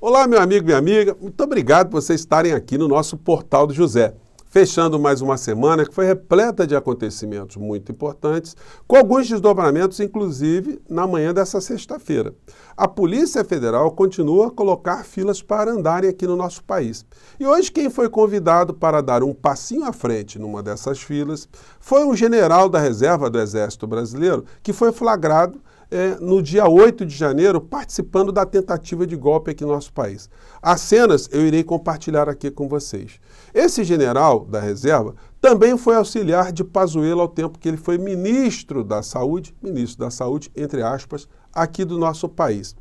Olá, meu amigo, minha amiga, muito obrigado por vocês estarem aqui no nosso Portal do José. Fechando mais uma semana que foi repleta de acontecimentos muito importantes, com alguns desdobramentos, inclusive, na manhã dessa sexta-feira. A Polícia Federal continua a colocar filas para andarem aqui no nosso país. E hoje quem foi convidado para dar um passinho à frente numa dessas filas foi um general da reserva do Exército Brasileiro que foi flagrado no dia 8 de janeiro, participando da tentativa de golpe aqui no nosso país. As cenas eu irei compartilhar aqui com vocês. Esse general da reserva também foi auxiliar de Pazuello ao tempo que ele foi ministro da saúde, entre aspas, aqui do nosso país.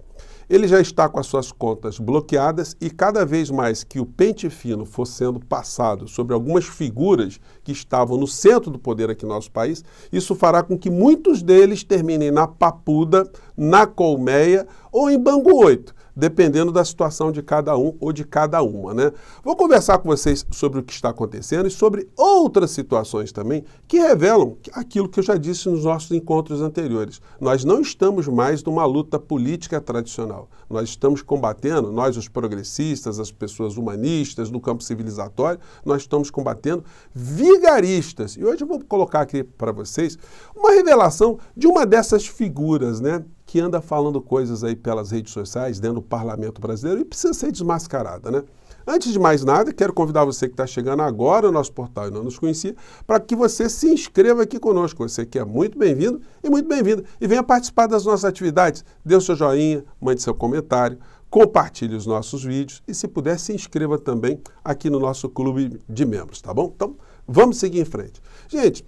Ele já está com as suas contas bloqueadas e cada vez mais que o pente fino for sendo passado sobre algumas figuras que estavam no centro do poder aqui no nosso país, isso fará com que muitos deles terminem na Papuda, na Colmeia ou em Bangu 8, dependendo da situação de cada um ou de cada uma, né? Vou conversar com vocês sobre o que está acontecendo e sobre outras situações também que revelam aquilo que eu já disse nos nossos encontros anteriores. Nós não estamos mais numa luta política tradicional. Nós estamos combatendo, nós os progressistas, as pessoas humanistas, no campo civilizatório, nós estamos combatendo vigaristas. E hoje eu vou colocar aqui para vocês uma revelação de uma dessas figuras, né, que anda falando coisas aí pelas redes sociais, dentro do parlamento brasileiro, e precisa ser desmascarada, né? Antes de mais nada, quero convidar você que está chegando agora no nosso portal e não nos conhecia, para que você se inscreva aqui conosco. Você que é muito bem-vindo e muito bem-vinda. E venha participar das nossas atividades. Dê o seu joinha, mande seu comentário, compartilhe os nossos vídeos e, se puder, se inscreva também aqui no nosso clube de membros, tá bom? Então, vamos seguir em frente. Gente,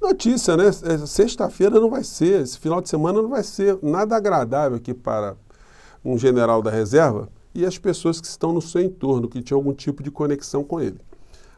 notícia, né? Sexta-feira não vai ser, esse final de semana não vai ser nada agradável aqui para um general da reserva e as pessoas que estão no seu entorno, que tinham algum tipo de conexão com ele.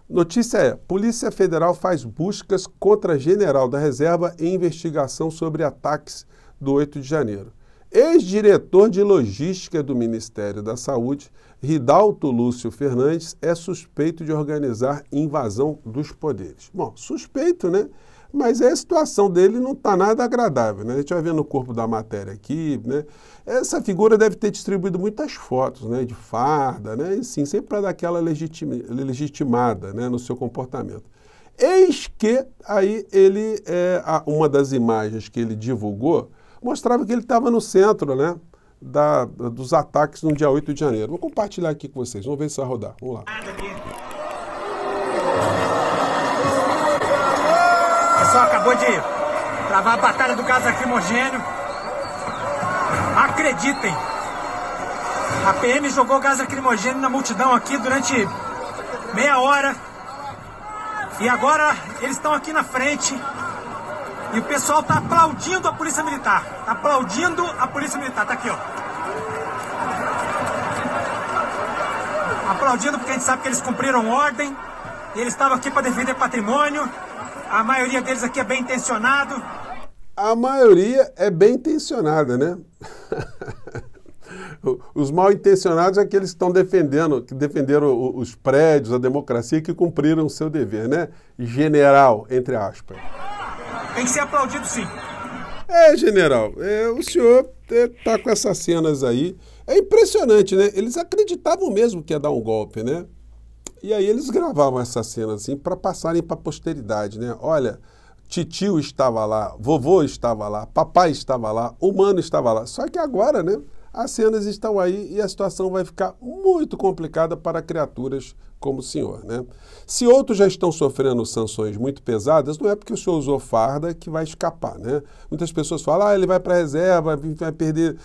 Notícia é: Polícia Federal faz buscas contra general da reserva em investigação sobre ataques do 8 de janeiro. Ex-diretor de logística do Ministério da Saúde, Ridalto Lúcio Fernandes, é suspeito de organizar invasão dos poderes. Bom, suspeito, né? Mas a situação dele não está nada agradável, né? A gente vai ver no corpo da matéria aqui, né? Essa figura deve ter distribuído muitas fotos, né, de farda, né? E sim, sempre para dar aquela legitimada, né, no seu comportamento. Eis que aí ele, uma das imagens que ele divulgou, mostrava que ele estava no centro, né, dos ataques no dia 8 de janeiro. Vou compartilhar aqui com vocês, vamos ver se vai rodar. Vamos lá. O pessoal acabou de travar a batalha do gás lacrimogêneo. Acreditem, a PM jogou gás lacrimogêneo na multidão aqui durante meia hora. E agora eles estão aqui na frente. E o pessoal está aplaudindo a Polícia Militar. Tá aplaudindo a Polícia Militar. Tá aqui, ó. Aplaudindo porque a gente sabe que eles cumpriram ordem. E eles estavam aqui para defender patrimônio. A maioria deles aqui é bem intencionado. A maioria é bem intencionada, né? Os mal intencionados é aqueles que estão que defenderam os prédios, a democracia, que cumpriram o seu dever, né? General, entre aspas. Tem que ser aplaudido, sim. General, o senhor está com essas cenas aí. É impressionante, né? Eles acreditavam mesmo que ia dar um golpe, né? E aí eles gravavam essas cenas assim para passarem para a posteridade, né? Olha, titio estava lá, vovô estava lá, papai estava lá, o mano estava lá. Só que agora, né, as cenas estão aí e a situação vai ficar muito complicada para criaturas como o senhor, né? Se outros já estão sofrendo sanções muito pesadas, não é porque o senhor usou farda que vai escapar, né? Muitas pessoas falam, ele vai para a reserva, vai perder,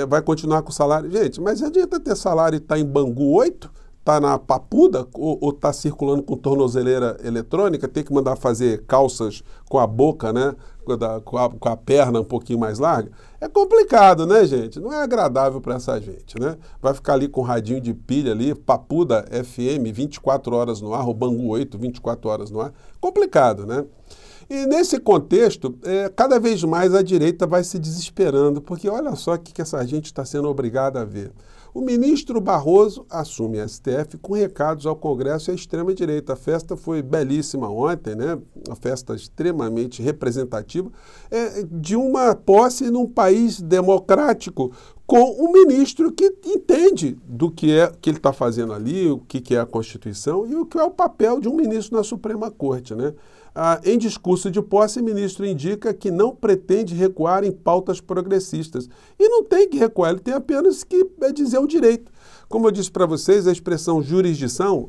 vai continuar com o salário. Gente, mas adianta ter salário e estar em Bangu 8? Está na Papuda ou está circulando com tornozeleira eletrônica, tem que mandar fazer calças com a boca, né? Com a perna um pouquinho mais larga? É complicado, né, gente? Não é agradável para essa gente, né? Vai ficar ali com radinho de pilha ali, Papuda FM, 24 horas no ar, ou Bangu 8, 24 horas no ar. Complicado, né? E nesse contexto, cada vez mais a direita vai se desesperando, porque olha só o que essa gente está sendo obrigada a ver. O ministro Barroso assume a STF com recados ao Congresso e à extrema-direita. A festa foi belíssima ontem, né? Uma festa extremamente representativa de uma posse num país democrático com um ministro que entende do que ele está fazendo ali, o que é a Constituição e o que é o papel de um ministro na Suprema Corte, né? Em discurso de posse, o ministro indica que não pretende recuar em pautas progressistas. E não tem que recuar, ele tem apenas que dizer o direito. Como eu disse para vocês, a expressão jurisdição,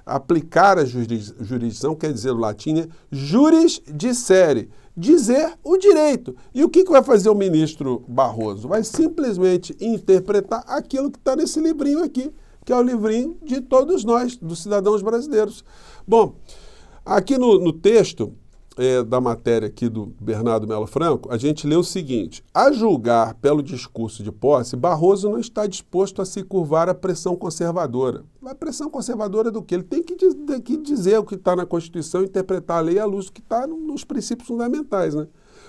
aplicar a jurisdição, quer dizer no latim, juris dicere, dizer o direito. E o que vai fazer o ministro Barroso? Vai simplesmente interpretar aquilo que está nesse livrinho aqui, que é o livrinho de todos nós, dos cidadãos brasileiros. Bom, aqui no texto da matéria aqui do Bernardo Melo Franco, a gente lê o seguinte: a julgar pelo discurso de posse, Barroso não está disposto a se curvar à pressão conservadora. A pressão conservadora do quê? Ele tem que dizer o que está na Constituição, interpretar a lei à luz do que está nos princípios fundamentais, né?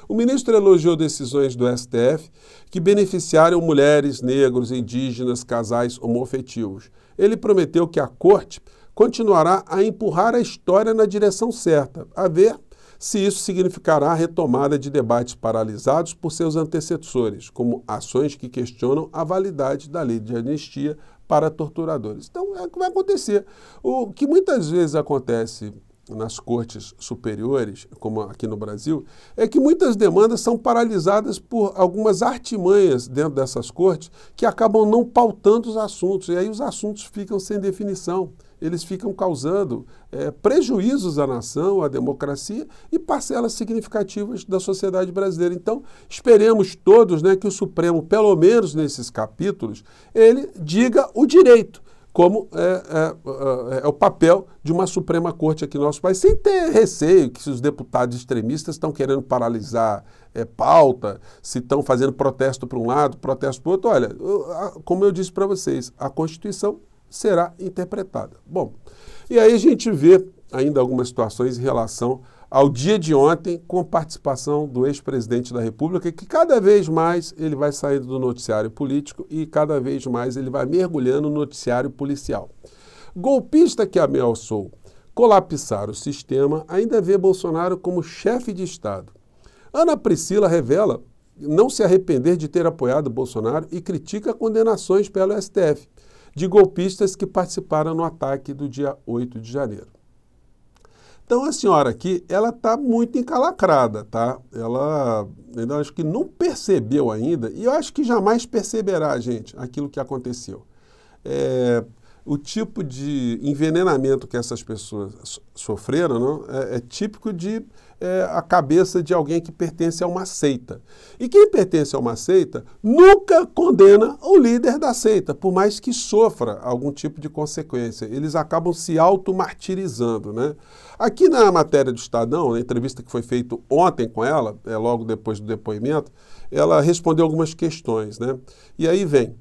O ministro elogiou decisões do STF que beneficiaram mulheres, negros, indígenas, casais homoafetivos. Ele prometeu que a Corte continuará a empurrar a história na direção certa, a ver se isso significará a retomada de debates paralisados por seus antecessores, como ações que questionam a validade da lei de anistia para torturadores. Então, é o que vai acontecer. O que muitas vezes acontece nas cortes superiores, como aqui no Brasil, é que muitas demandas são paralisadas por algumas artimanhas dentro dessas cortes que acabam não pautando os assuntos, e aí os assuntos ficam sem definição. Eles ficam causando prejuízos à nação, à democracia e parcelas significativas da sociedade brasileira. Então, esperemos todos, né, que o Supremo, pelo menos nesses capítulos, ele diga o direito, como é o papel de uma Suprema Corte aqui no nosso país, sem ter receio que se os deputados extremistas estão querendo paralisar pauta, se estão fazendo protesto para um lado, protesto para o outro. Olha, como eu disse para vocês, a Constituição será interpretada. Bom, e aí a gente vê ainda algumas situações em relação ao dia de ontem, com participação do ex-presidente da República, que cada vez mais ele vai saindo do noticiário político e cada vez mais ele vai mergulhando no noticiário policial. Golpista que ameaçou colapsar o sistema ainda vê Bolsonaro como chefe de Estado. Ana Priscila revela não se arrepender de ter apoiado Bolsonaro e critica condenações pelo STF de golpistas que participaram no ataque do dia 8 de janeiro. Então a senhora aqui, ela está muito encalacrada, tá? Ela ainda acho que não percebeu ainda, e eu acho que jamais perceberá, gente, aquilo que aconteceu. O tipo de envenenamento que essas pessoas sofreram, não, é típico de a cabeça de alguém que pertence a uma seita. E quem pertence a uma seita nunca condena o líder da seita, por mais que sofra algum tipo de consequência. Eles acabam se auto-martirizando, né? Aqui na matéria do Estadão, na entrevista que foi feita ontem com ela, logo depois do depoimento, ela respondeu algumas questões, né? E aí vem: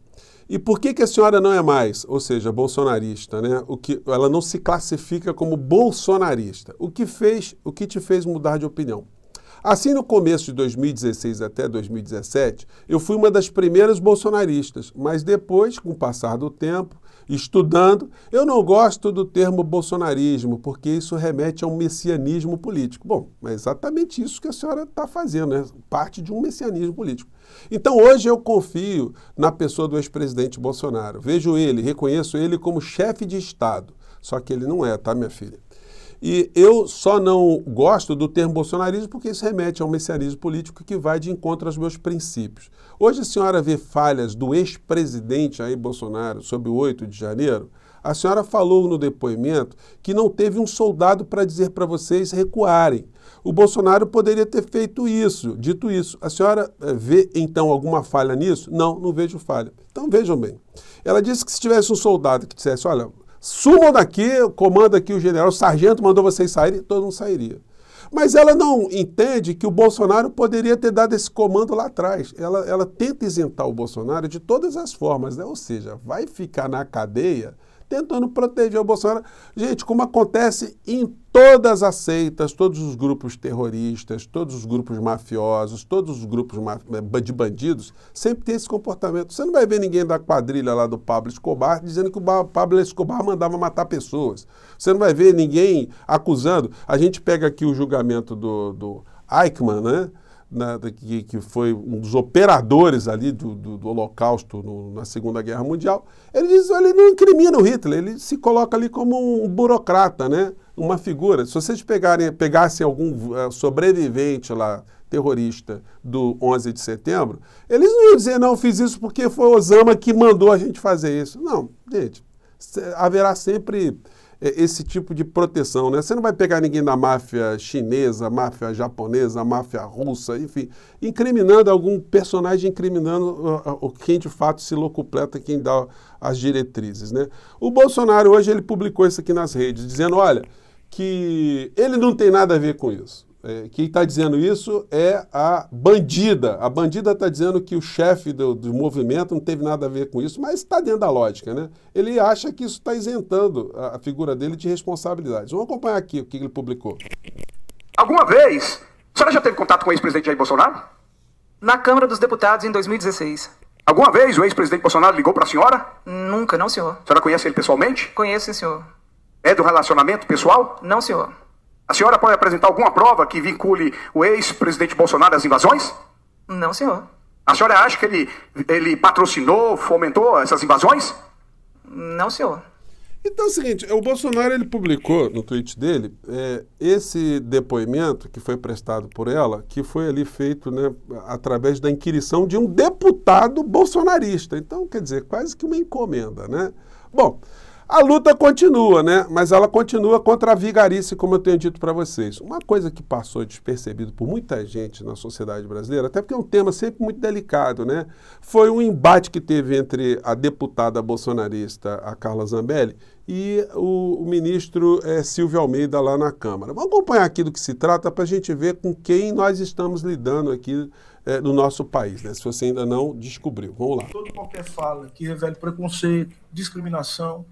e por que a senhora não é mais, ou seja, bolsonarista, né? Ela não se classifica como bolsonarista. O que te fez mudar de opinião? Assim, no começo de 2016 até 2017, eu fui uma das primeiras bolsonaristas, mas depois, com o passar do tempo, estudando, eu não gosto do termo bolsonarismo, porque isso remete a um messianismo político. Bom, é exatamente isso que a senhora está fazendo, né? Parte de um messianismo político. Então, hoje eu confio na pessoa do ex-presidente Bolsonaro. Vejo ele, reconheço ele como chefe de Estado. Só que ele não é, tá, minha filha? E eu só não gosto do termo bolsonarismo porque isso remete a um messianismo político que vai de encontro aos meus princípios. Hoje a senhora vê falhas do ex-presidente Jair Bolsonaro sobre o 8 de janeiro. A senhora falou no depoimento que não teve um soldado para dizer para vocês recuarem. O Bolsonaro poderia ter feito isso, dito isso. A senhora vê, então, alguma falha nisso? Não, não vejo falha. Então, vejam bem. Ela disse que se tivesse um soldado que dissesse, olha, sumam daqui, comanda aqui o general, o sargento mandou vocês saírem, todo mundo sairia. Mas ela não entende que o Bolsonaro poderia ter dado esse comando lá atrás. Ela tenta isentar o Bolsonaro de todas as formas, né? Ou seja, vai ficar na cadeia tentando proteger o Bolsonaro. Gente, como acontece em todas as seitas, todos os grupos terroristas, todos os grupos mafiosos, todos os grupos de bandidos, sempre tem esse comportamento. Você não vai ver ninguém da quadrilha lá do Pablo Escobar dizendo que o Pablo Escobar mandava matar pessoas. Você não vai ver ninguém acusando. A gente pega aqui o julgamento do Eichmann, né? que foi um dos operadores ali do Holocausto na Segunda Guerra Mundial, ele não incrimina o Hitler, ele se coloca ali como um burocrata, né? Uma figura. Se vocês pegassem algum sobrevivente lá, terrorista do 11 de setembro, eles não iam dizer, não, fiz isso porque foi Osama que mandou a gente fazer isso. Não, gente, haverá sempre esse tipo de proteção, né? Você não vai pegar ninguém da máfia chinesa, máfia japonesa, máfia russa, enfim, incriminando algum personagem, incriminando quem de fato se locupleta, quem dá as diretrizes, né? O Bolsonaro hoje ele publicou isso aqui nas redes, dizendo, olha, que ele não tem nada a ver com isso. Quem está dizendo isso é a bandida. A bandida está dizendo que o chefe do movimento não teve nada a ver com isso, mas está dentro da lógica, né? Ele acha que isso está isentando a figura dele de responsabilidades. Vamos acompanhar aqui o que ele publicou. Alguma vez, a senhora já teve contato com o ex-presidente Jair Bolsonaro? Na Câmara dos Deputados em 2016. Alguma vez o ex-presidente Bolsonaro ligou para a senhora? Nunca, não, senhor. A senhora conhece ele pessoalmente? Conheço, sim, senhor. É do relacionamento pessoal? Não, senhor. A senhora pode apresentar alguma prova que vincule o ex-presidente Bolsonaro às invasões? Não, senhor. A senhora acha que ele patrocinou, fomentou essas invasões? Não, senhor. Então é o seguinte, o Bolsonaro ele publicou no tweet dele esse depoimento que foi prestado por ela, que foi ali feito, né, através da inquirição de um deputado bolsonarista. Então, quer dizer, quase que uma encomenda, né? Bom, a luta continua, né? Mas ela continua contra a vigarice, como eu tenho dito para vocês. Uma coisa que passou despercebido por muita gente na sociedade brasileira, até porque é um tema sempre muito delicado, né? Foi um embate que teve entre a deputada bolsonarista, a Carla Zambelli, e o ministro Silvio Almeida lá na Câmara. Vamos acompanhar aqui do que se trata para a gente ver com quem nós estamos lidando aqui no nosso país, né? Se você ainda não descobriu. Vamos lá. Toda qualquer fala que revele preconceito, discriminação,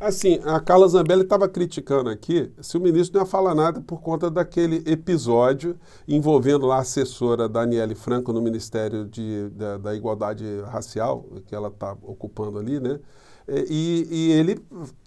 Assim, a Carla Zambelli estava criticando aqui se o ministro não ia falar nada por conta daquele episódio envolvendo lá a assessora Daniele Franco no Ministério da Igualdade Racial, que ela está ocupando ali, né? E ele,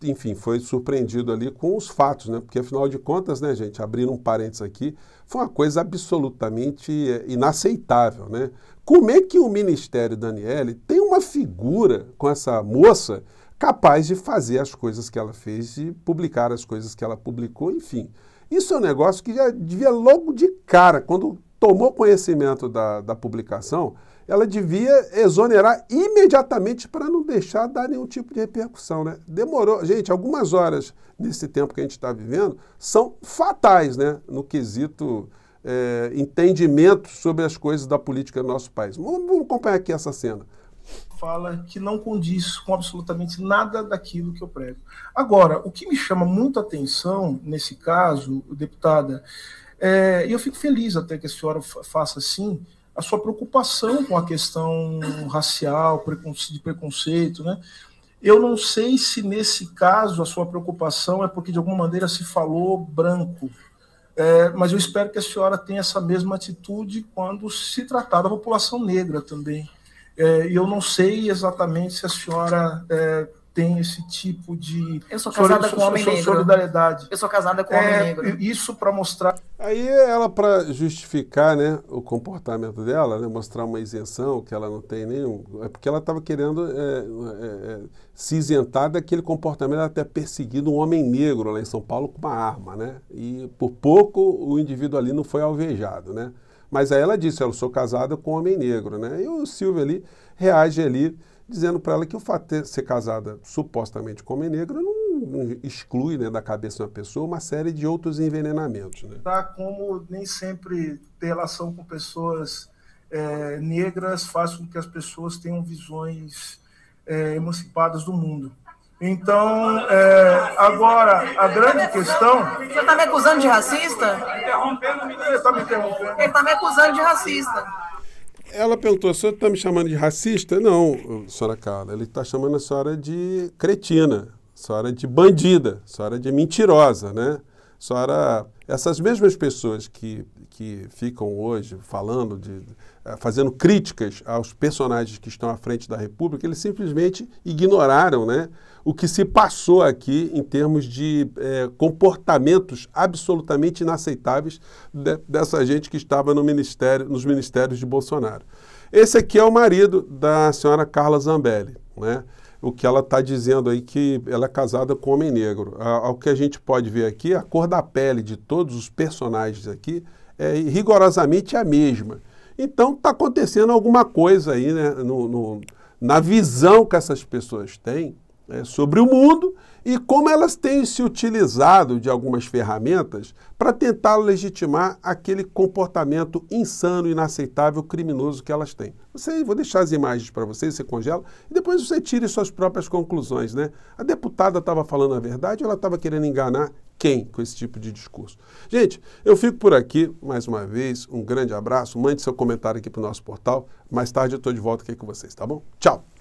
enfim, foi surpreendido ali com os fatos, né? Porque, afinal de contas, né, gente, abrindo um parênteses aqui, foi uma coisa absolutamente inaceitável, né? Como é que o Ministério Daniele tem uma figura com essa moça capaz de fazer as coisas que ela fez, de publicar as coisas que ela publicou, enfim. Isso é um negócio que já devia logo de cara, quando tomou conhecimento da publicação, ela devia exonerar imediatamente para não deixar dar nenhum tipo de repercussão, né? Demorou. Gente, algumas horas nesse tempo que a gente está vivendo são fatais, né? No quesito entendimento sobre as coisas da política do nosso país. Vamos acompanhar aqui essa cena. Fala que não condiz com absolutamente nada daquilo que eu prego. Agora, o que me chama muito a atenção nesse caso, deputada, e eu fico feliz até que a senhora faça assim, a sua preocupação com a questão racial, de preconceito, né? Eu não sei se nesse caso a sua preocupação é porque de alguma maneira se falou branco, mas eu espero que a senhora tenha essa mesma atitude quando se tratar da população negra também. E eu não sei exatamente se a senhora tem esse tipo de eu sou casada com homem negro. Solidariedade. Eu sou casada com homem negro. Isso para mostrar... Aí ela, para justificar, né, o comportamento dela, né, mostrar uma isenção, que ela não tem nenhum... É porque ela estava querendo se isentar daquele comportamento, até perseguido um homem negro lá em São Paulo com uma arma, né? E por pouco o indivíduo ali não foi alvejado, né? Mas aí ela disse, eu sou casada com um homem negro, né? E o Silvio ali reage ali, dizendo para ela que o fato de ser casada supostamente com um homem negro não exclui, né, da cabeça de uma pessoa uma série de outros envenenamentos, né? Tá, como nem sempre ter relação com pessoas negras faz com que as pessoas tenham visões emancipadas do mundo. Então, agora, a grande questão... Você está me acusando de racista? Ele está me interrompendo. Ele está me acusando de racista. Ela perguntou, o senhor está me chamando de racista? Não, senhora Carla, ele está chamando a senhora de cretina, a senhora de bandida, a senhora de mentirosa, né? A senhora, essas mesmas pessoas que que ficam hoje falando, fazendo críticas aos personagens que estão à frente da República, eles simplesmente ignoraram, né, o que se passou aqui em termos de comportamentos absolutamente inaceitáveis dessa gente que estava nos ministérios de Bolsonaro. Esse aqui é o marido da senhora Carla Zambelli, né? O que ela está dizendo aí que ela é casada com um homem negro. Ao que a gente pode ver aqui, a cor da pele de todos os personagens aqui é rigorosamente a mesma. Então está acontecendo alguma coisa aí, né, na visão que essas pessoas têm sobre o mundo e como elas têm se utilizado de algumas ferramentas para tentar legitimar aquele comportamento insano, inaceitável, criminoso que elas têm. Vou deixar as imagens para vocês, você congela, e depois você tire suas próprias conclusões, né? A deputada estava falando a verdade ou ela estava querendo enganar quem com esse tipo de discurso? Gente, eu fico por aqui, mais uma vez, um grande abraço, mande seu comentário aqui para o nosso portal, mais tarde eu estou de volta aqui com vocês, tá bom? Tchau!